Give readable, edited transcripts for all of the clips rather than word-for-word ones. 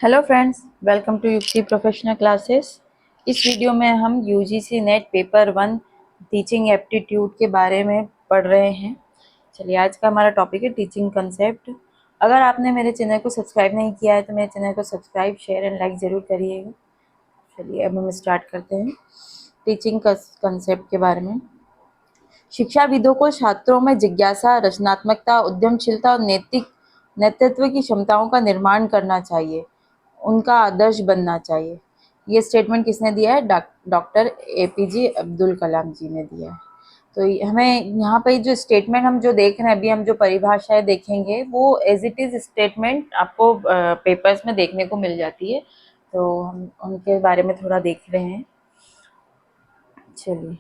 Hello friends, welcome to युक्ति professional classes. इस video में हम UGC net paper 1 teaching aptitude के बारे में पढ़ रहे हैं। चलिए, आज का हमारा टॉपिक है टीचिंग कंसेप्ट। अगर आपने मेरे चैनल को सब्सक्राइब नहीं किया है तो मेरे चैनल को सब्सक्राइब, शेयर एंड लाइक ज़रूर करिएगा। चलिए, अब हम स्टार्ट करते हैं टीचिंग कंसेप्ट के बारे में। शिक्षाविदों को छात्रों में जिज्ञासा, रचनात्मकता, उद्यमशीलता और नेतृत्व की क्षमताओं का निर्माण करना चाहिए, उनका आदर्श बनना चाहिए। ये स्टेटमेंट किसने दिया है? डॉक्टर एपीजे अब्दुल कलाम जी ने दिया है। तो हमें यहाँ पे जो स्टेटमेंट हम जो देख रहे हैं, अभी हम जो परिभाषाएं देखेंगे वो एज इट इज स्टेटमेंट आपको पेपर्स में देखने को मिल जाती है। तो हम उनके बारे में थोड़ा देख रहे हैं। चलिए,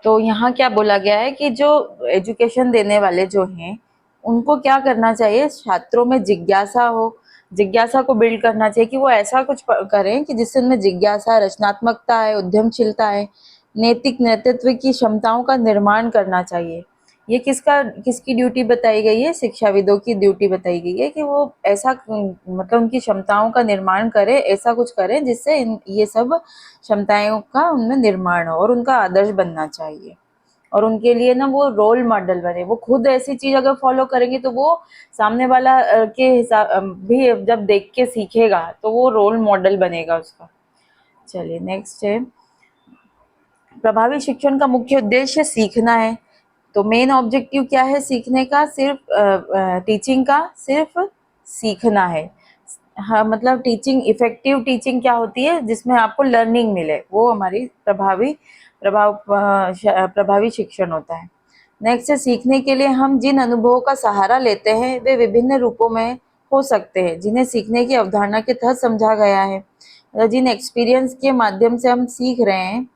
तो यहाँ क्या बोला गया है कि जो एजुकेशन देने वाले जो हैं उनको क्या करना चाहिए? छात्रों में जिज्ञासा हो, जिज्ञासा को बिल्ड करना चाहिए कि वो ऐसा कुछ करें कि जिससे उनमें जिज्ञासा, रचनात्मकता है, उद्यमशीलता है, नैतिक नेतृत्व की क्षमताओं का निर्माण करना चाहिए। ये किसकी ड्यूटी बताई गई है? शिक्षाविदों की ड्यूटी बताई गई है कि वो ऐसा मतलब उनकी क्षमताओं का निर्माण करें, ऐसा कुछ करें जिससे ये सब क्षमताओं का उनमें निर्माण हो, और उनका आदर्श बनना चाहिए। और उनके लिए ना वो रोल मॉडल बने। वो खुद ऐसी चीज अगर फॉलो करेंगे तो वो सामने वाला के हिसाब भी जब देख के सीखेगा तो वो रोल मॉडल बनेगा उसका। चलिए, नेक्स्ट है, प्रभावी शिक्षण का मुख्य उद्देश्य सीखना है। तो मेन ऑब्जेक्टिव क्या है सीखने का? सिर्फ टीचिंग का सिर्फ सीखना है। हाँ, मतलब टीचिंग, इफेक्टिव टीचिंग क्या होती है? जिसमें आपको लर्निंग मिले, वो हमारी प्रभावी शिक्षण होता है। नेक्स्ट है, सीखने के लिए हम जिन अनुभवों का सहारा लेते हैं वे विभिन्न रूपों में हो सकते हैं, जिन्हें सीखने की अवधारणा के तहत समझा गया है। मतलब जिन एक्सपीरियंस के माध्यम से हम सीख रहे हैं,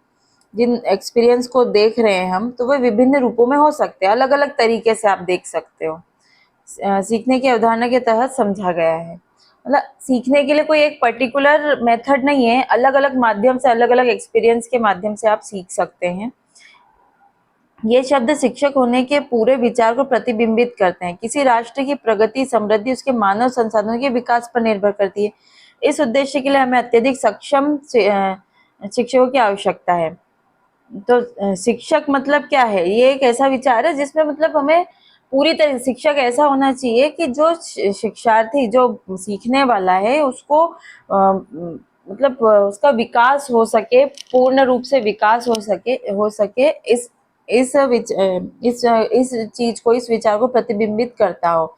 जिन एक्सपीरियंस को देख रहे हैं हम, तो वे विभिन्न रूपों में हो सकते हैं, अलग अलग तरीके से आप देख सकते हो। सीखने की अवधारणा के तहत समझा गया है, मतलब सीखने के लिए कोई एक पर्टिकुलर मेथड नहीं है, अलग अलग माध्यम से, अलग अलग एक्सपीरियंस के माध्यम से आप सीख सकते हैं। ये शब्द शिक्षक होने के पूरे विचार को प्रतिबिंबित करते हैं। किसी राष्ट्र की प्रगति, समृद्धि उसके मानव संसाधनों के विकास पर निर्भर करती है। इस उद्देश्य के लिए हमें अत्यधिक सक्षम शिक्षकों की आवश्यकता है। तो शिक्षक मतलब क्या है? ये एक ऐसा विचार है जिसमें मतलब हमें पूरी तरह शिक्षक ऐसा होना चाहिए कि जो शिक्षार्थी, जो सीखने वाला है, उसको मतलब उसका विकास हो सके, पूर्ण रूप से विकास हो सके, इस चीज को, इस विचार को प्रतिबिंबित करता हो।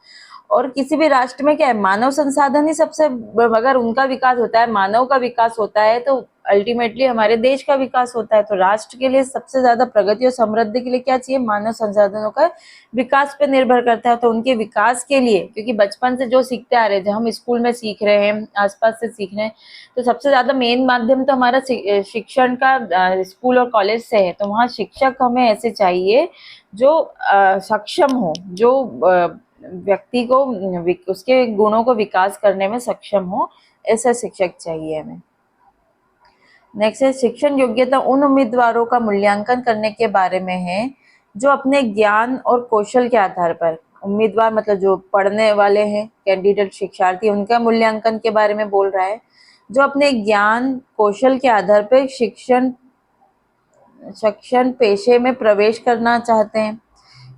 और किसी भी राष्ट्र में क्या है? मानव संसाधन ही सबसे, अगर उनका विकास होता है, मानव का विकास होता है, तो अल्टीमेटली हमारे देश का विकास होता है। तो राष्ट्र के लिए सबसे ज्यादा प्रगति और समृद्धि के लिए क्या चाहिए? मानव संसाधनों का विकास पे निर्भर करता है। तो उनके विकास के लिए, क्योंकि बचपन से जो सीखते आ रहे हैं, जो हम स्कूल में सीख रहे हैं, आसपास से सीख रहे हैं, तो सबसे ज्यादा मेन माध्यम तो हमारा शिक्षण का स्कूल और कॉलेज से है। तो वहाँ शिक्षक हमें ऐसे चाहिए जो सक्षम हो, जो व्यक्ति को उसके गुणों को विकास करने में सक्षम हो, ऐसा शिक्षक चाहिए हमें। नेक्स्ट है, शिक्षण योग्यता उन उम्मीदवारों का मूल्यांकन करने के बारे में है जो अपने ज्ञान और कौशल के आधार पर, उम्मीदवार मतलब जो पढ़ने वाले हैं, कैंडिडेट, शिक्षार्थी, उनका मूल्यांकन के बारे में बोल रहा है, जो अपने ज्ञान कौशल के आधार पर शिक्षण पेशे में प्रवेश करना चाहते हैं।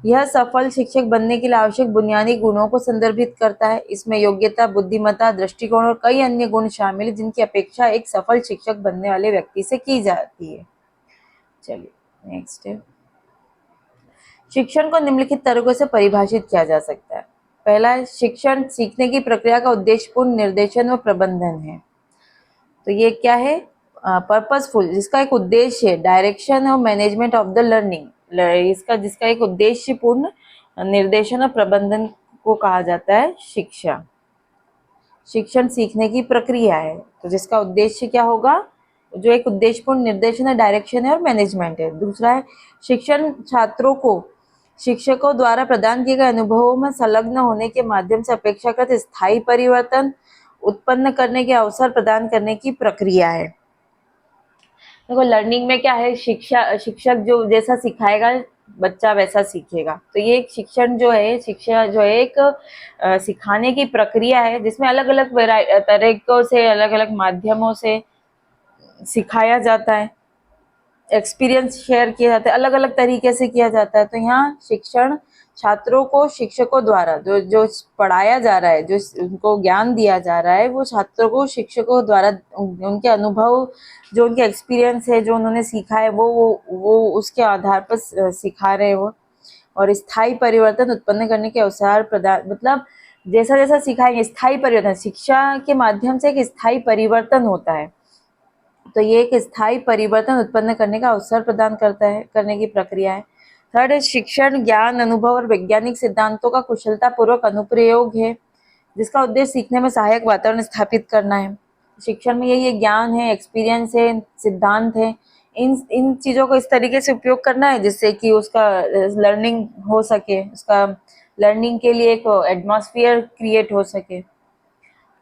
यह सफल शिक्षक बनने के लिए आवश्यक बुनियादी गुणों को संदर्भित करता है। इसमें योग्यता, बुद्धिमत्ता, दृष्टिकोण और कई अन्य गुण शामिल हैं जिनकी अपेक्षा एक सफल शिक्षक बनने वाले व्यक्ति से की जाती है। चलिए, नेक्स्ट है, शिक्षण को निम्नलिखित तरीकों से परिभाषित किया जा सकता है। पहला है, शिक्षण सीखने की प्रक्रिया का उद्देश्यपूर्ण निर्देशन व प्रबंधन है। तो ये क्या है? पर्पसफुल, जिसका एक उद्देश्य है, डायरेक्शन और मैनेजमेंट ऑफ द लर्निंग, जिसका एक उद्देश्यपूर्ण निर्देशन और प्रबंधन को कहा जाता है शिक्षा। शिक्षण सीखने की प्रक्रिया है, तो जिसका उद्देश्य क्या होगा? जो एक उद्देश्यपूर्ण निर्देशन है, डायरेक्शन है और मैनेजमेंट है। दूसरा है, शिक्षण छात्रों को शिक्षकों द्वारा प्रदान किए गए अनुभवों में संलग्न होने के माध्यम से अपेक्षाकृत स्थायी परिवर्तन उत्पन्न करने के अवसर प्रदान करने की प्रक्रिया है। देखो, लर्निंग में क्या है? शिक्षक जो जैसा सिखाएगा बच्चा वैसा सीखेगा। तो ये एक शिक्षण जो है, शिक्षा जो है एक सिखाने की प्रक्रिया है जिसमें अलग अलग तरीकों से, अलग अलग माध्यमों से सिखाया जाता है, एक्सपीरियंस शेयर किया जाता है, अलग अलग तरीके से किया जाता है। तो यहाँ शिक्षण छात्रों को शिक्षकों द्वारा जो जो पढ़ाया जा रहा है, जो उनको ज्ञान दिया जा रहा है, वो छात्रों को शिक्षकों द्वारा उनके अनुभव, जो उनके एक्सपीरियंस है, जो उन्होंने सीखा है, वो उसके आधार पर सिखा रहे हैं वो। और स्थायी परिवर्तन उत्पन्न करने के अवसर प्रदान, मतलब जैसा जैसा सिखाएंगे, स्थायी परिवर्तन, शिक्षा के माध्यम से एक स्थायी परिवर्तन होता है। तो ये एक स्थायी परिवर्तन उत्पन्न करने का अवसर प्रदान करता है, करने की प्रक्रिया है। थर्ड है शिक्षण ज्ञान, अनुभव और वैज्ञानिक सिद्धांतों का कुशलता पूर्वक अनुप्रयोग है, जिसका उद्देश्य सीखने में सहायक वातावरण स्थापित करना है। शिक्षण में यही ज्ञान है, एक्सपीरियंस है, सिद्धांत है, इन इन चीज़ों को इस तरीके से उपयोग करना है जिससे कि उसका लर्निंग हो सके, उसका लर्निंग के लिए एक एटमॉस्फेयर क्रिएट हो सके।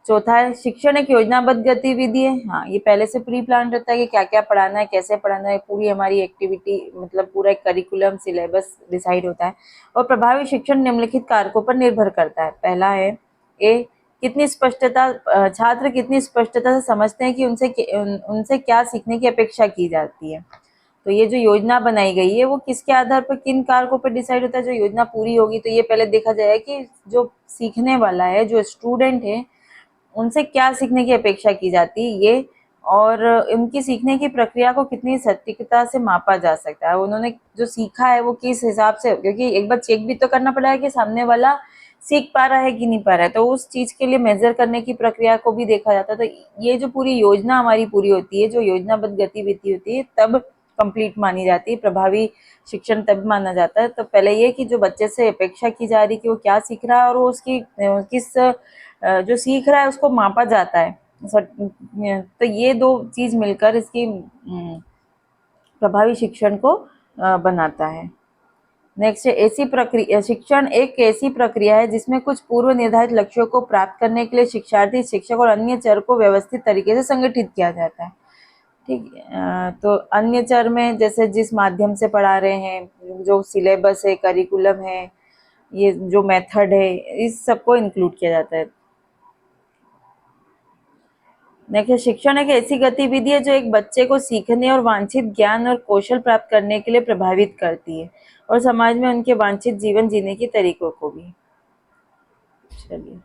चौथा है शिक्षण एक योजनाबद्ध गतिविधि है। हाँ, ये पहले से प्री प्लान रहता है कि क्या क्या पढ़ाना है, कैसे पढ़ाना है, पूरी हमारी एक्टिविटी, मतलब पूरा एक करिकुलम सिलेबस डिसाइड होता है। और प्रभावी शिक्षण निम्नलिखित कारकों पर निर्भर करता है। पहला है ए, कितनी स्पष्टता, छात्र कितनी स्पष्टता से समझते हैं कि उनसे क्या सीखने की अपेक्षा की जाती है। तो ये जो योजना बनाई गई है वो किसके आधार पर, किन कारकों पर डिसाइड होता है। जो योजना पूरी होगी तो ये पहले देखा जाएगा कि जो सीखने वाला है, जो स्टूडेंट है, उनसे क्या सीखने की अपेक्षा की जाती है ये, और उनकी सीखने की प्रक्रिया को कितनी सटीकता से मापा जा सकता है, उन्होंने जो सीखा है वो किस हिसाब से, क्योंकि एक बार चेक भी तो करना पड़ेगा कि सामने वाला सीख पा रहा है कि नहीं पा रहा है। तो उस चीज के लिए मेजर करने की प्रक्रिया को भी देखा जाता है। तो ये जो पूरी योजना हमारी पूरी होती है, जो योजनाबद्ध गतिविधि होती है, तब कंप्लीट मानी जाती है, प्रभावी शिक्षण तब माना जाता है। तो पहले ये कि जो बच्चे से अपेक्षा की जा रही कि वो क्या सीख रहा है और वो उसकी किस जो सीख रहा है उसको मापा जाता है। तो ये दो चीज मिलकर इसकी प्रभावी शिक्षण को बनाता है। नेक्स्ट है ऐसी प्रक्रिया, शिक्षण एक ऐसी प्रक्रिया है जिसमें कुछ पूर्व निर्धारित लक्ष्यों को प्राप्त करने के लिए शिक्षार्थी, शिक्षक और अन्य चर को व्यवस्थित तरीके से संगठित किया जाता है। ठीक है, तो अन्य चर में जैसे जिस माध्यम से पढ़ा रहे हैं, जो सिलेबस है, करिकुलम है, ये जो मेथड है, इस सबको इंक्लूड किया जाता है। देखिए, शिक्षण एक ऐसी गतिविधि है जो एक बच्चे को सीखने और वांछित ज्ञान और कौशल प्राप्त करने के लिए प्रभावित करती है और समाज में उनके वांछित जीवन जीने के तरीकों को भी। चलिए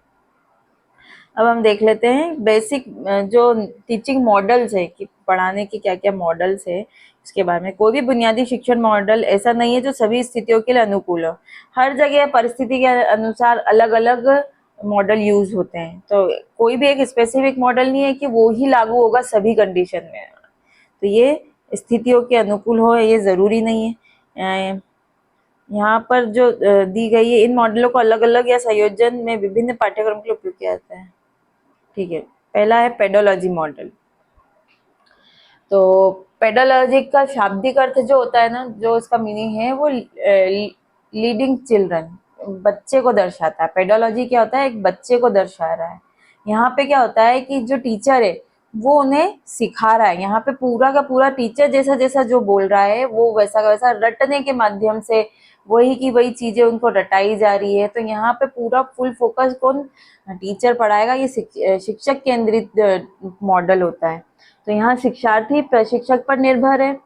अब हम देख लेते हैं बेसिक जो टीचिंग मॉडल्स है कि पढ़ाने के क्या क्या मॉडल्स है इसके बारे में। कोई भी बुनियादी शिक्षण मॉडल ऐसा नहीं है जो सभी स्थितियों के लिए अनुकूल हो। हर जगह परिस्थिति के अनुसार अलग अलग मॉडल यूज होते हैं। तो कोई भी एक स्पेसिफिक मॉडल नहीं है कि वो ही लागू होगा सभी कंडीशन में। तो ये स्थितियों के अनुकूल हो ये जरूरी नहीं है। यहाँ पर जो दी गई है, इन मॉडलों को अलग अलग या संयोजन में विभिन्न पाठ्यक्रम के लिए उपयोग किया जाता है। ठीक है, पहला है पेडोलॉजी मॉडल। तो पेडोलॉजी का शाब्दिक अर्थ जो होता है ना, जो इसका मीनिंग है वो लीडिंग चिल्ड्रन, बच्चे को दर्शाता है। पेडोलॉजी क्या होता है, एक बच्चे को दर्शा रहा है। यहाँ पे क्या होता है कि जो टीचर है वो उन्हें सिखा रहा है। यहाँ पे पूरा का पूरा टीचर जैसा जैसा जो बोल रहा है वो वैसा का वैसा रटने के माध्यम से वही की वही चीजें उनको रटाई जा रही है। तो यहाँ पे पूरा फुल फोकस कौन, टीचर पढ़ाएगा। ये शिक्षक केंद्रित मॉडल होता है। तो यहाँ शिक्षार्थी प्रशिक्षक पर निर्भर है,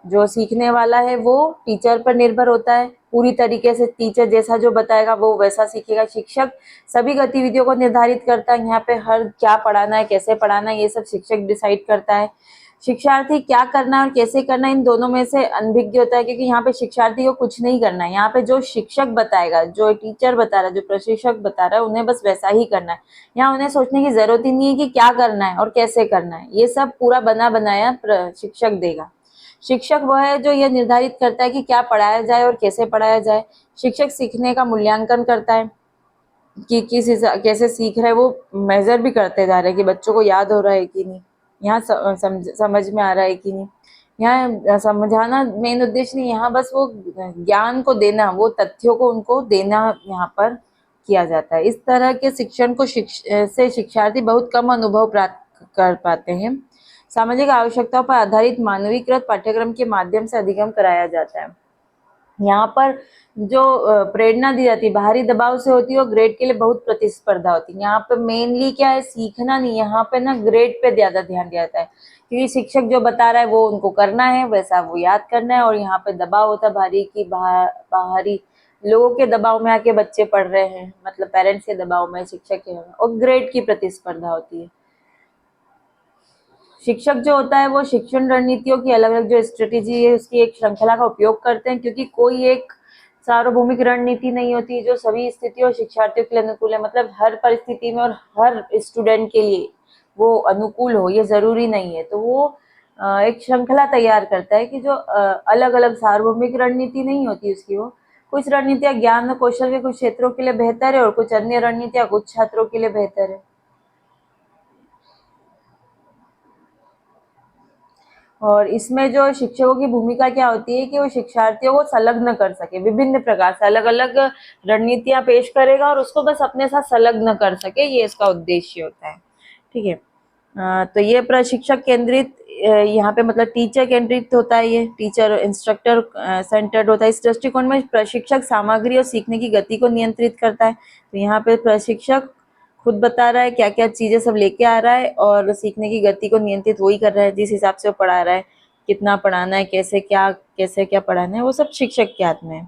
जो सीखने वाला है वो टीचर पर निर्भर होता है। पूरी तरीके से टीचर जैसा जो बताएगा वो वैसा सीखेगा। शिक्षक सभी गतिविधियों को निर्धारित करता है। यहाँ पे हर क्या पढ़ाना है, कैसे पढ़ाना है, ये सब शिक्षक डिसाइड करता है। शिक्षार्थी क्या करना है और कैसे करना है इन दोनों में से अनभिज्ञ होता है, क्योंकि यहाँ पे शिक्षार्थी को कुछ नहीं करना है। यहाँ पे जो शिक्षक बताएगा, जो टीचर बता रहा है, जो प्रशिक्षक बता रहा है, उन्हें बस वैसा ही करना है। यहाँ उन्हें सोचने की जरूरत ही नहीं है कि क्या करना है और कैसे करना है। ये सब पूरा बना बनाया शिक्षक देगा। शिक्षक वह है जो यह निर्धारित करता है कि क्या पढ़ाया जाए और कैसे पढ़ाया जाए। शिक्षक सीखने का मूल्यांकन करता है कि कैसे सीख रहे हैं, वो मेजर भी करते जा रहे हैं कि बच्चों को याद हो रहा है कि नहीं, यहाँ समझ में आ रहा है कि नहीं। यहाँ समझाना मेन उद्देश्य नहीं, यहाँ बस वो ज्ञान को देना, वो तथ्यों को उनको देना यहाँ पर किया जाता है। इस तरह के शिक्षण को से शिक्षार्थी बहुत कम अनुभव प्राप्त कर पाते हैं। सामाजिक आवश्यकताओं पर आधारित मानवीकृत पाठ्यक्रम के माध्यम से अधिगम कराया जाता है। यहाँ पर जो प्रेरणा दी जाती है बाहरी दबाव से होती है, और ग्रेड के लिए बहुत प्रतिस्पर्धा होती है। यहाँ पे मेनली क्या है, सीखना नहीं, यहाँ पे ना ग्रेड पे ज्यादा ध्यान दिया जाता है, क्योंकि शिक्षक जो बता रहा है वो उनको करना है, वैसा वो याद करना है। और यहाँ पे दबाव होता है बाहरी की, बाहरी लोगों के दबाव में आके बच्चे पढ़ रहे हैं, मतलब पेरेंट्स के दबाव में, शिक्षक के, और ग्रेड की प्रतिस्पर्धा होती है। शिक्षक जो होता है वो शिक्षण रणनीतियों की अलग अलग जो स्ट्रेटेजी है उसकी एक श्रृंखला का उपयोग करते हैं, क्योंकि कोई एक सार्वभौमिक रणनीति नहीं होती जो सभी स्थितियों और शिक्षार्थियों के लिए अनुकूल है, मतलब हर परिस्थिति में और हर स्टूडेंट के लिए वो अनुकूल हो, ये जरूरी नहीं है। तो वो एक श्रृंखला तैयार करता है कि जो अलग अलग सार्वभौमिक रणनीति नहीं होती उसकी, वो कुछ रणनीतियां ज्ञान और कौशल के कुछ क्षेत्रों के लिए बेहतर है, और कुछ अन्य रणनीतियां कुछ छात्रों के लिए बेहतर है। और इसमें जो शिक्षकों की भूमिका क्या होती है कि वो शिक्षार्थियों को संलग्न कर सके, विभिन्न प्रकार से अलग अलग रणनीतियां पेश करेगा और उसको बस अपने साथ संलग्न कर सके, ये इसका उद्देश्य होता है। ठीक है। तो ये प्रशिक्षक केंद्रित, यहाँ पे मतलब टीचर केंद्रित होता है, ये टीचर इंस्ट्रक्टर सेंटर्ड होता है। इस दृष्टिकोण में प्रशिक्षक सामग्री और सीखने की गति को नियंत्रित करता है। तो यहाँ पे प्रशिक्षक खुद बता रहा है क्या क्या चीजें सब लेके आ रहा है, और सीखने की गति को नियंत्रित वही कर रहा है जिस हिसाब से वो पढ़ा रहा है, कितना पढ़ाना है, कैसे क्या पढ़ाना है, वो सब शिक्षक के हाथ में है।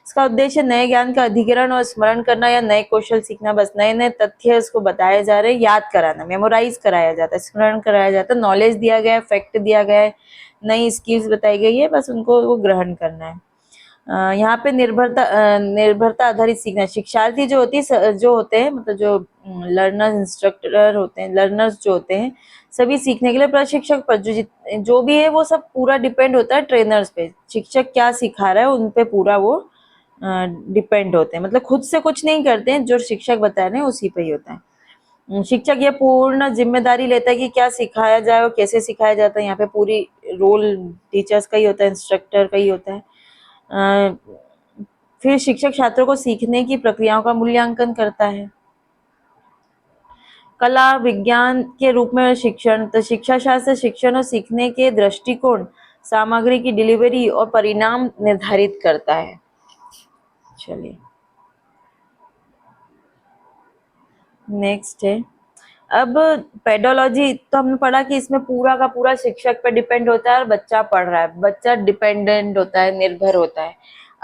इसका उद्देश्य नए ज्ञान का अधिग्रहण और स्मरण करना या नए कौशल सीखना, बस नए नए तथ्य उसको बताए जा रहे हैं, याद कराना, मेमोराइज कराया जाता है, स्मरण कराया जाता है, नॉलेज दिया गया है, फैक्ट दिया गया है, नई स्किल्स बताई गई है, बस उनको वो ग्रहण करना है। यहाँ पे निर्भरता आधारित सीखना, शिक्षार्थी जो होते हैं, मतलब जो लर्नर्स इंस्ट्रक्टर होते हैं, लर्नर्स जो होते हैं, सभी सीखने के लिए प्रशिक्षक पर जो भी है वो सब पूरा डिपेंड होता है ट्रेनर्स पे। शिक्षक क्या सिखा रहा है उन पे पूरा वो डिपेंड होते हैं, मतलब खुद से कुछ नहीं करते हैं, जो शिक्षक बता रहे हैं उसी पे ही होता है। शिक्षक ये पूर्ण जिम्मेदारी लेता है कि क्या सिखाया जाए और कैसे सिखाया जाता है। यहाँ पे पूरी रोल टीचर्स का ही होता है, इंस्ट्रक्टर का ही होता है। फिर शिक्षक छात्रों को सीखने की प्रक्रियाओं का मूल्यांकन करता है। कला विज्ञान के रूप में शिक्षण, तो शिक्षा शास्त्र शिक्षण और सीखने के दृष्टिकोण, सामग्री की डिलीवरी और परिणाम निर्धारित करता है। चलिए नेक्स्ट है, अब पेडोलॉजी तो हमने पढ़ा कि इसमें पूरा का पूरा शिक्षक पे डिपेंड होता है और बच्चा पढ़ रहा है, बच्चा डिपेंडेंट होता है, निर्भर होता है।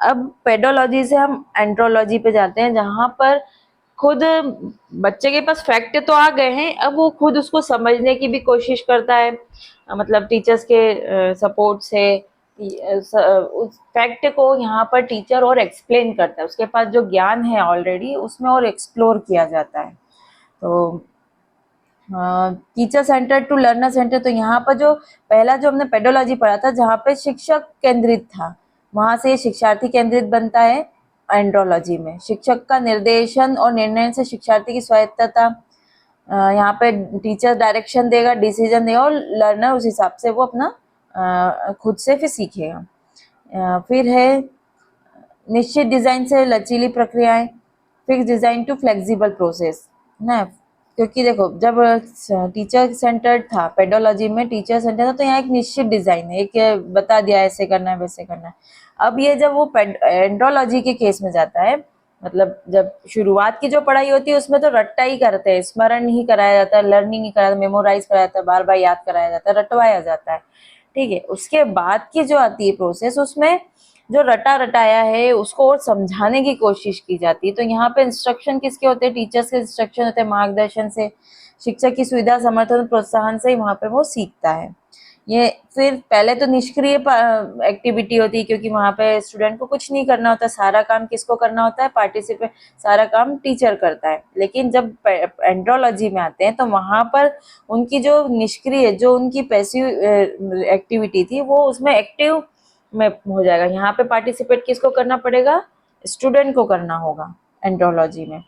अब पेडोलॉजी से हम एंड्रोलॉजी पे जाते हैं, जहां पर खुद बच्चे के पास फैक्ट तो आ गए हैं, अब वो खुद उसको समझने की भी कोशिश करता है, मतलब टीचर्स के सपोर्ट से उस फैक्ट को यहाँ पर टीचर और एक्सप्लेन करता है, उसके पास जो ज्ञान है ऑलरेडी उसमें और एक्सप्लोर किया जाता है। तो teacher centre to learner centre, तो यहाँ पर जो पहला जो हमने पेडोलॉजी पढ़ा था जहाँ पे शिक्षक केंद्रित था, वहां से शिक्षार्थी केंद्रित बनता है। एंड्रोलॉजी में शिक्षक का निर्देशन और निर्णय से शिक्षार्थी की स्वायत्तता, यहाँ पे टीचर डायरेक्शन देगा, डिसीजन देगा, और लर्नर उस हिसाब से वो अपना खुद से फिर सीखेगा। फिर है निश्चित डिजाइन से लचीली प्रक्रियाएं, fix design to flexible process ना, क्योंकि देखो जब टीचर सेंटर्ड था, पेडोलॉजी में टीचर सेंटर था, तो यहाँ एक निश्चित डिजाइन है, एक बता दिया ऐसे करना है वैसे करना है। अब ये जब वो एंड्रोलॉजी के केस में जाता है, मतलब जब शुरुआत की जो पढ़ाई होती है उसमें तो रट्टा ही करते हैं, स्मरण ही कराया जाता है, लर्निंग ही कराया जाता है, मेमोराइज कराया जाता है, बार बार याद कराया जाता है, रटवाया जाता है। ठीक है, उसके बाद की जो आती है प्रोसेस, उसमें जो रटा रटाया है उसको और समझाने की कोशिश की जाती है। तो यहाँ पे इंस्ट्रक्शन किसके होते हैं, टीचर्स के इंस्ट्रक्शन होते हैं, मार्गदर्शन से, शिक्षक की सुविधा समर्थन प्रोत्साहन से ही वहां पे वो सीखता है। ये फिर पहले तो निष्क्रिय एक्टिविटी होती है, क्योंकि वहां पे स्टूडेंट को कुछ नहीं करना होता, सारा काम किसको करना होता है, पार्टिसिपेट, सारा काम टीचर करता है। लेकिन जब एंड्रोलॉजी में आते हैं तो वहां पर उनकी जो निष्क्रिय, जो उनकी पैसिव एक्टिविटी थी, वो उसमें एक्टिव में हो जाएगा। यहाँ पे पार्टिसिपेट किसको करना पड़ेगा, स्टूडेंट को करना होगा एंड्रोलॉजी में।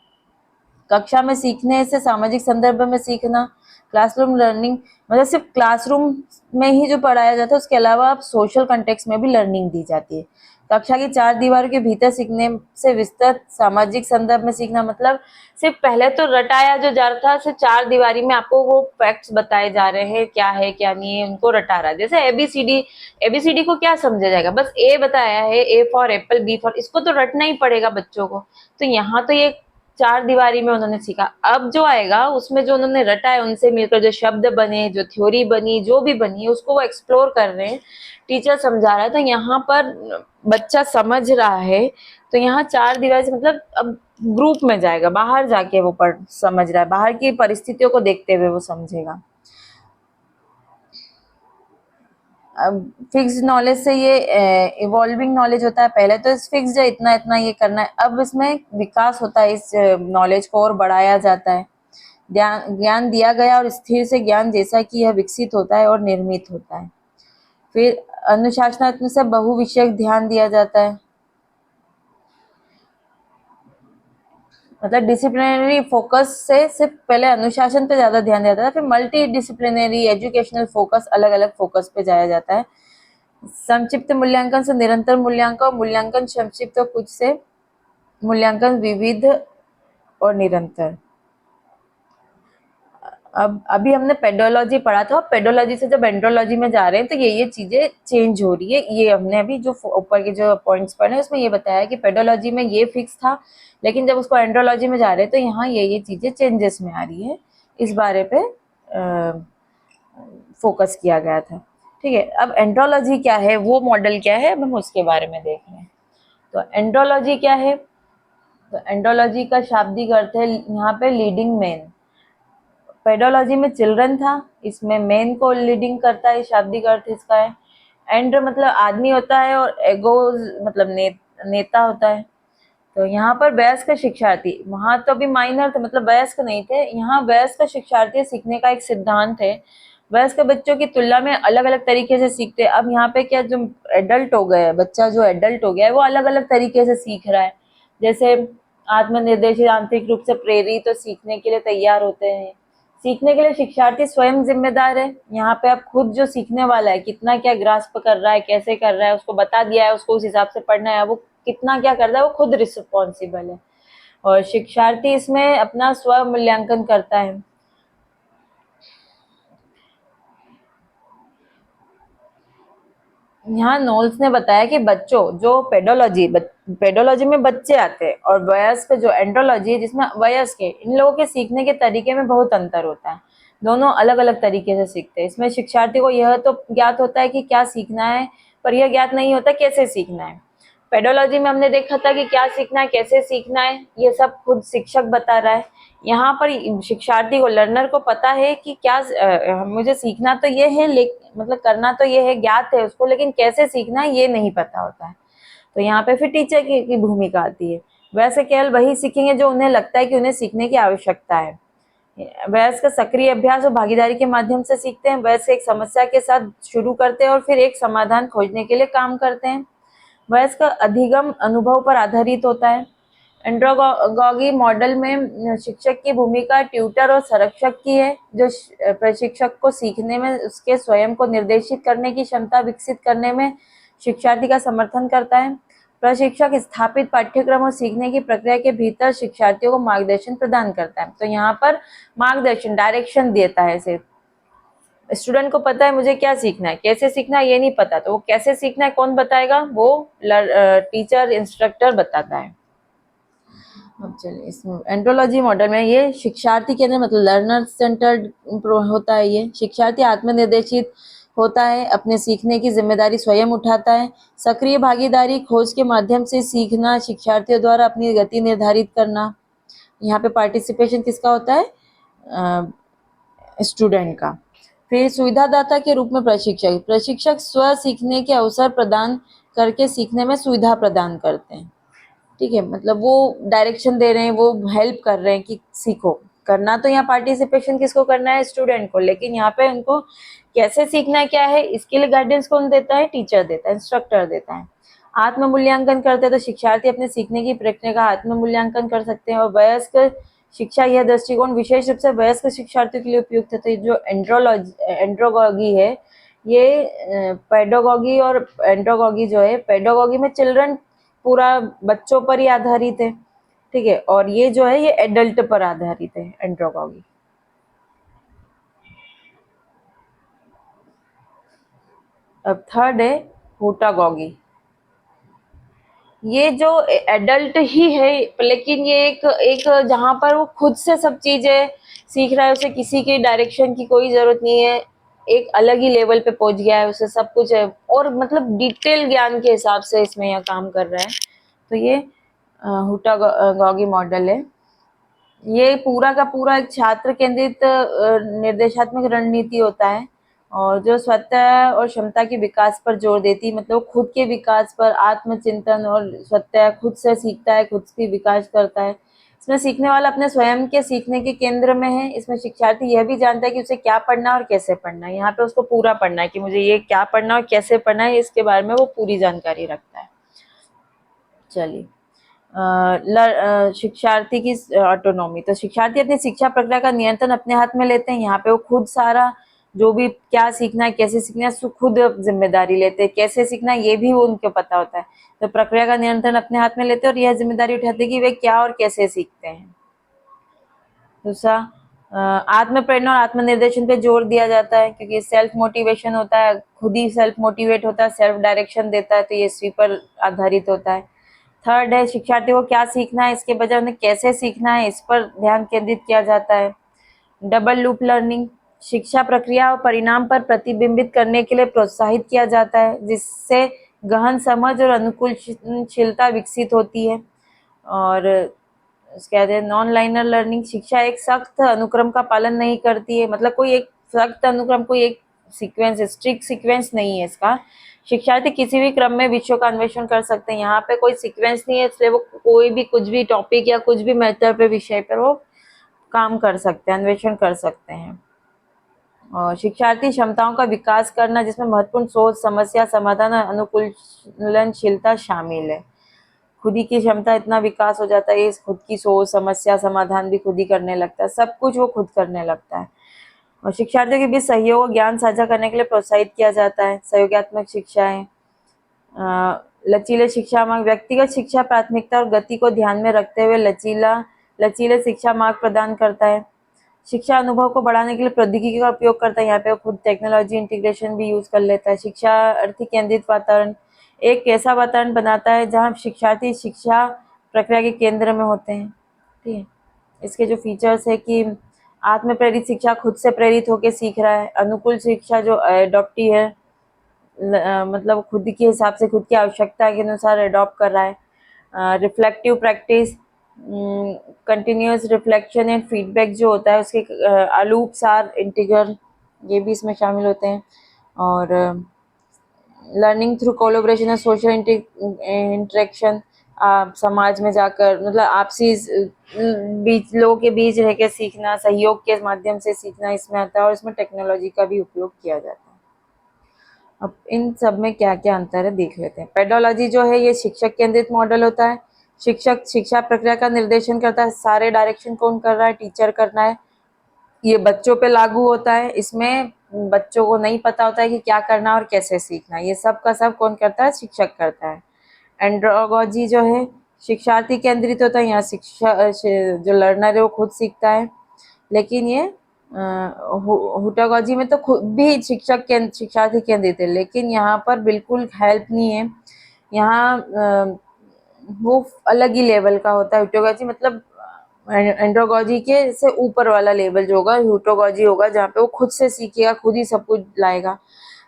कक्षा में सीखने से सामाजिक संदर्भ में सीखना, क्लासरूम लर्निंग, मतलब सिर्फ क्लासरूम में ही जो पढ़ाया जाता है, उसके अलावा अब सोशल कंटेक्स्ट में भी लर्निंग दी जाती है। कक्षा की 4 दीवारों के भीतर सीखने से विस्तृत सामाजिक संदर्भ में सीखना, मतलब सिर्फ पहले तो रटाया जो जा रहा था, सिर्फ 4 दीवारी में आपको वो फैक्ट्स बताए जा रहे हैं, क्या है क्या नहीं है, उनको रटा रहा है। जैसे एबीसीडी को क्या समझा जाएगा, बस ए बताया है, A for apple, B for, इसको तो रटना ही पड़ेगा बच्चों को। तो यहाँ तो ये 4 दीवारी में उन्होंने सीखा। अब जो आएगा उसमें जो उन्होंने रटा है, उनसे मिलकर जो शब्द बने, जो थ्योरी बनी, जो भी बनी है, उसको वो एक्सप्लोर कर रहे हैं, टीचर समझा रहा है। तो यहाँ पर बच्चा समझ रहा है। तो यहाँ 4 दीवार से मतलब अब ग्रुप में जाएगा, बाहर जाके वो पढ़ समझ रहा है, बाहर की परिस्थितियों को देखते हुए वो समझेगा। अब फिक्स्ड नॉलेज से ये इवॉल्विंग नॉलेज होता है। पहले तो इस फिक्स्ड है, इतना इतना ये करना है। अब इसमें विकास होता है, इस नॉलेज को और बढ़ाया जाता है। ज्ञान दिया गया और स्थिर से ज्ञान जैसा कि यह विकसित होता है और निर्मित होता है। फिर अनुशासनात्मक से बहुविषयक ध्यान दिया जाता है, मतलब डिसिप्लिनरी फोकस से सिर्फ पहले अनुशासन पे ज्यादा ध्यान दिया जाता है, फिर मल्टी डिसिप्लिनरी एजुकेशनल फोकस, अलग अलग फोकस पे जाया जाता है। संक्षिप्त मूल्यांकन से निरंतर मूल्यांकन, मूल्यांकन संक्षिप्त और कुछ से मूल्यांकन विविध और निरंतर। अब अभी हमने पेडोलॉजी पढ़ा था, पेडोलॉजी से जब एंड्रोलॉजी में जा रहे हैं तो ये चीजें चेंज हो रही है। ये हमने अभी जो ऊपर के जो पॉइंट्स पढ़े उसमें ये बताया कि पेडोलॉजी में ये फिक्स था, लेकिन जब उसको एंड्रोलॉजी में जा रहे हैं तो यहाँ ये चीजें चेंजेस में आ रही है। इस बारे पे फोकस किया गया था। ठीक है, अब एंड्रोलॉजी क्या है, वो मॉडल क्या है, अब हम उसके बारे में देख रहे हैं। तो एंड्रोलॉजी क्या है, तो एंड्रोलॉजी का शाब्दिक अर्थ है यहाँ पे लीडिंग मैन। पेडोलॉजी में चिल्ड्रन था, इसमें मेन को लीडिंग करता है, शाब्दिक अर्थ इसका है। एंड मतलब आदमी होता है और एगोज मतलब नेता होता है। तो यहाँ पर वयस्क शिक्षार्थी, वहां तो अभी माइनर थे, मतलब वयस्क नहीं थे, यहाँ वयस्क शिक्षार्थी सीखने का एक सिद्धांत है। वयस्क बच्चों की तुलना में अलग अलग तरीके से सीखते हैं। अब यहाँ पे क्या, जो एडल्ट हो गए, बच्चा जो एडल्ट हो गया है वो अलग अलग तरीके से सीख रहा है। जैसे आत्मनिर्देशित, आंतरिक रूप से प्रेरित तो सीखने के लिए तैयार होते हैं। सीखने के लिए शिक्षार्थी स्वयं जिम्मेदार है। यहाँ पे आप खुद जो सीखने वाला है कितना क्या ग्रास्प कर रहा है, कैसे कर रहा है, उसको बता दिया है, उसको उस हिसाब से पढ़ना है, वो कितना क्या कर रहा है वो खुद रिस्पॉन्सिबल है। और शिक्षार्थी इसमें अपना स्व मूल्यांकन करता है। यहाँ नोल्स ने बताया कि बच्चों जो पेडोलॉजी में बच्चे आते हैं और वयस्क जो एंड्रोलॉजी है जिसमें वयस्क है, इन लोगों के सीखने के तरीके में बहुत अंतर होता है। दोनों अलग अलग तरीके से सीखते हैं। इसमें शिक्षार्थी को यह तो ज्ञात होता है कि क्या सीखना है, पर यह ज्ञात नहीं होता कैसे सीखना है। पेडोलॉजी में हमने देखा था कि क्या सीखना है, कैसे सीखना है, ये सब खुद शिक्षक बता रहा है। यहाँ पर शिक्षार्थी को, लर्नर को पता है कि क्या मुझे सीखना तो ये है, मतलब करना तो ये है, ज्ञात है उसको, लेकिन कैसे सीखना है ये नहीं पता होता है। तो यहाँ पे फिर टीचर की भूमिका आती है। वैसे केवल वही सीखेंगे जो उन्हें लगता है कि उन्हें सीखने की आवश्यकता है। वयस्क सक्रिय अभ्यास और भागीदारी के माध्यम से सीखते हैं। वयस्क एक समस्या के साथ शुरू करते हैं और फिर एक समाधान खोजने के लिए काम करते हैं। वयस्क अधिगम अनुभव पर आधारित होता है। एंड्रोगॉगी मॉडल में शिक्षक की भूमिका ट्यूटर और संरक्षक की है, जो प्रशिक्षक को सीखने में, उसके स्वयं को निर्देशित करने की क्षमता विकसित करने में शिक्षार्थी का समर्थन करता है। प्रशिक्षक स्थापित पाठ्यक्रम और सीखने की प्रक्रिया के भीतर शिक्षार्थियों को मार्गदर्शन प्रदान करता है। तो यहाँ पर मार्गदर्शन, डायरेक्शन देता है। सिर्फ स्टूडेंट को पता है मुझे क्या सीखना है, कैसे सीखना है ये नहीं पता, तो वो कैसे सीखना है कौन बताएगा, वो टीचर, इंस्ट्रक्टर बताता है। अब चलिए, इस एंड्रोलॉजी मॉडल में ये शिक्षार्थी के अंदर मतलब लर्नर सेंटर्ड होता है। ये शिक्षार्थी आत्मनिर्देशित होता है, अपने सीखने की जिम्मेदारी स्वयं उठाता है। सक्रिय भागीदारी, खोज के माध्यम से सीखना, शिक्षार्थियों द्वारा अपनी गति निर्धारित करना। यहाँ पे पार्टिसिपेशन किसका होता है, स्टूडेंट का। फिर सुविधादाता के रूप में प्रशिक्षक, प्रशिक्षक स्व सीखने के अवसर प्रदान करके सीखने में सुविधा प्रदान करते हैं। ठीक है, मतलब वो डायरेक्शन दे रहे हैं, वो हेल्प कर रहे हैं कि सीखो। करना तो यहाँ पार्टिसिपेशन किसको करना है, स्टूडेंट को, लेकिन यहाँ पे उनको कैसे सीखना है, क्या है, इसके लिए गाइडेंस कौन देता है, टीचर देता है, इंस्ट्रक्टर देता है। आत्म मूल्यांकन करते हैं, तो शिक्षार्थी अपने सीखने की प्रक्रिया का आत्म मूल्यांकन कर सकते हैं। और वयस्क शिक्षा, यह दृष्टिकोण विशेष रूप से वयस्क शिक्षार्थियों के लिए उपयुक्त है। तो जो एंड्रोगॉगी है ये पेडागोगी और एंड्रोगोगी जो है, पेडागोगी में चिल्ड्रन पूरा बच्चों पर ही आधारित है, ठीक है, और ये जो है ये एडल्ट पर आधारित है, एंड्रोगोगी। अब थर्ड है हुटागोगी। ये जो एडल्ट ही है, लेकिन ये एक जहाँ पर वो खुद से सब चीजें सीख रहा है, उसे किसी की डायरेक्शन की कोई जरूरत नहीं है, एक अलग ही लेवल पे पहुंच गया है, उसे सब कुछ है और मतलब डिटेल ज्ञान के हिसाब से इसमें यह काम कर रहा है। तो ये हुटागोगी मॉडल है। ये पूरा का पूरा एक छात्र केंद्रित निर्देशात्मक रणनीति होता है, और जो स्वतः और क्षमता के विकास पर जोर देती, मतलब खुद के विकास पर, आत्मचिंतन और स्वतः खुद से सीखता है, खुद की विकास करता है। इसमें सीखने वाला अपने स्वयं के सीखने के केंद्र में है। इसमें शिक्षार्थी यह भी जानता है कि उसे क्या पढ़ना और कैसे पढ़ना है। यहाँ पे उसको पूरा पढ़ना है कि मुझे ये क्या पढ़ना और कैसे पढ़ना है, इसके बारे में वो पूरी जानकारी रखता है। चलिए, शिक्षार्थी की ऑटोनॉमी। तो शिक्षार्थी अपनी शिक्षा प्रक्रिया का नियंत्रण अपने हाथ में लेते हैं। यहाँ पे वो खुद सारा जो भी क्या सीखना है, कैसे सीखना है, खुद जिम्मेदारी लेते हैं। कैसे सीखना है ये भी वो उनको पता होता है। तो प्रक्रिया का नियंत्रण अपने हाथ में लेते हैं और यह जिम्मेदारी उठाते हैं कि वे क्या और कैसे सीखते हैं। दूसरा, आत्मप्रेरणा और आत्मनिर्देशन पे जोर दिया जाता है, क्योंकि सेल्फ मोटिवेशन होता है, खुद ही सेल्फ मोटिवेट होता है, सेल्फ डायरेक्शन देता है, तो ये इसी पर आधारित होता है। थर्ड है, शिक्षार्थी को क्या सीखना है इसके बजाय उन्हें कैसे सीखना है इस पर ध्यान केंद्रित किया जाता है। डबल लूप लर्निंग, शिक्षा प्रक्रिया और परिणाम पर प्रतिबिंबित करने के लिए प्रोत्साहित किया जाता है, जिससे गहन समझ और अनुकूलशीलता विकसित होती है। और उसके बाद नॉन लाइनर लर्निंग, शिक्षा एक सख्त अनुक्रम का पालन नहीं करती है, मतलब कोई एक सख्त अनुक्रम, कोई एक सीक्वेंस, स्ट्रिक्ट सीक्वेंस नहीं है इसका। शिक्षार्थी किसी भी क्रम में विषयों का अन्वेषण कर सकते हैं। यहाँ पे कोई सीक्वेंस नहीं है, इसलिए वो कोई भी कुछ भी टॉपिक या कुछ भी मैटर पे, विषय पर वो काम कर सकते हैं, अन्वेषण कर सकते हैं। और शिक्षार्थी क्षमताओं का विकास करना, जिसमें महत्वपूर्ण सोच, समस्या समाधान और अनुकूलनशीलता शामिल है। खुद ही की क्षमता इतना विकास हो जाता है, खुद की सोच, समस्या समाधान भी खुद ही करने लगता है, सब कुछ वो खुद करने लगता है। और शिक्षार्थियों के बीच सहयोग और ज्ञान साझा करने के लिए प्रोत्साहित किया जाता है। सहयोगात्मक शिक्षाएं, लचीले शिक्षा मार्ग, व्यक्तिगत शिक्षा प्राथमिकता और गति को ध्यान में रखते हुए लचीले शिक्षा मार्ग प्रदान करता है। शिक्षा अनुभव को बढ़ाने के लिए प्रौद्योगिकी का उपयोग करता है। यहाँ पे खुद टेक्नोलॉजी इंटीग्रेशन भी यूज कर लेता है। शिक्षार्थी केंद्रित वातावरण, एक ऐसा वातावरण बनाता है जहाँ शिक्षार्थी शिक्षा प्रक्रिया के केंद्र में होते हैं। ठीक है, इसके जो फीचर्स है कि आत्म प्रेरित शिक्षा, खुद से प्रेरित होकर सीख रहा है। अनुकूल शिक्षा जो एडॉप्टी है, मतलब खुद के हिसाब से, खुद की आवश्यकता के अनुसार एडॉप्ट कर रहा है। Reflective practice, continuous reflection and feedback जो होता है उसके अलूप सार इंटीग्रल, ये भी इसमें शामिल होते हैं। और लर्निंग थ्रू कोलैबोरेशन और सोशल इंटरेक्शन, समाज में जाकर, मतलब आपसी बीच लोगों के बीच रह के सीखना, सहयोग के माध्यम से सीखना इसमें आता है। और इसमें टेक्नोलॉजी का भी उपयोग किया जाता है। अब इन सब में क्या क्या अंतर है देख लेते हैं। पेडोलॉजी जो है ये शिक्षक केंद्रित मॉडल होता है। शिक्षक शिक्षा प्रक्रिया का निर्देशन करता है, सारे डायरेक्शन कौन कर रहा है, टीचर करना है। ये बच्चों पे लागू होता है, इसमें बच्चों को नहीं पता होता है कि क्या करना और कैसे सीखना, ये सब का सब कौन करता है, शिक्षक करता है। एंड्रोगोजी जो है शिक्षार्थी केंद्रित होता है, यहाँ शिक्षा जो लर्नर है वो खुद सीखता है। लेकिन ये हुटागोजी में तो खुद भी शिक्षार्थी केंद्रित है, लेकिन यहाँ पर बिल्कुल हेल्प नहीं है। यहाँ वो अलग ही लेवल का होता है। हुटागोजी मतलब एंड्रोगोजी के से ऊपर वाला लेवल जो होगा हुटागोजी होगा, जहाँ पे वो खुद से सीखेगा, खुद ही सब कुछ लाएगा।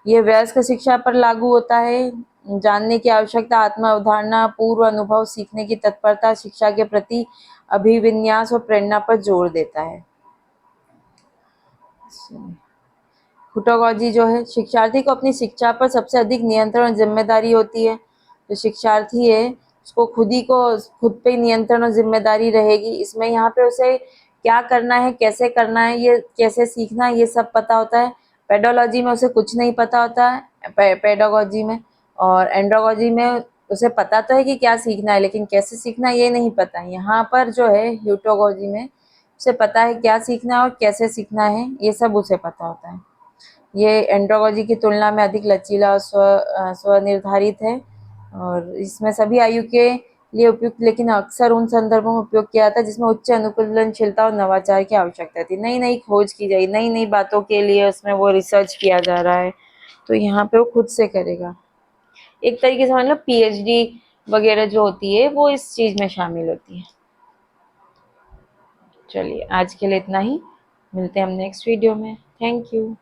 ये वयस्क शिक्षा पर लागू होता है। जानने की आवश्यकता, आत्म अवधारणा, पूर्व अनुभव, सीखने की तत्परता, शिक्षा के प्रति अभिविन्यास और प्रेरणा पर जोर देता है। हुटागोजी जो है शिक्षार्थी को अपनी शिक्षा पर सबसे अधिक नियंत्रण और जिम्मेदारी होती है। जो शिक्षार्थी है उसको खुद पे नियंत्रण और जिम्मेदारी रहेगी। इसमें यहाँ पे उसे क्या करना है, कैसे करना है, ये कैसे सीखना है, ये सब पता होता है। पेडोलॉजी में उसे कुछ नहीं पता होता है, पेडागोजी में। और एंड्रोगोजी में उसे पता तो है कि क्या सीखना है, लेकिन कैसे सीखना है ये नहीं पता है। यहाँ पर जो है हुटागोजी में उसे पता है क्या सीखना है और कैसे सीखना है, ये सब उसे पता होता है। ये एंड्रोलॉजी की तुलना में अधिक लचीला और स्वनिर्धारित है और इसमें सभी आयु के लिए उपयुक्त, लेकिन अक्सर उन संदर्भों में उपयोग किया जाता है जिसमें उच्च अनुकूलनशीलता और नवाचार की आवश्यकता थी। नई नई खोज की जाए, नई नई बातों के लिए उसमें वो रिसर्च किया जा रहा है, तो यहाँ पे वो खुद से करेगा। एक तरीके से मतलब पीएचडी वगैरह जो होती है वो इस चीज में शामिल होती है। चलिए आज के लिए इतना ही, मिलते हैं हम नेक्स्ट वीडियो में। Thank you.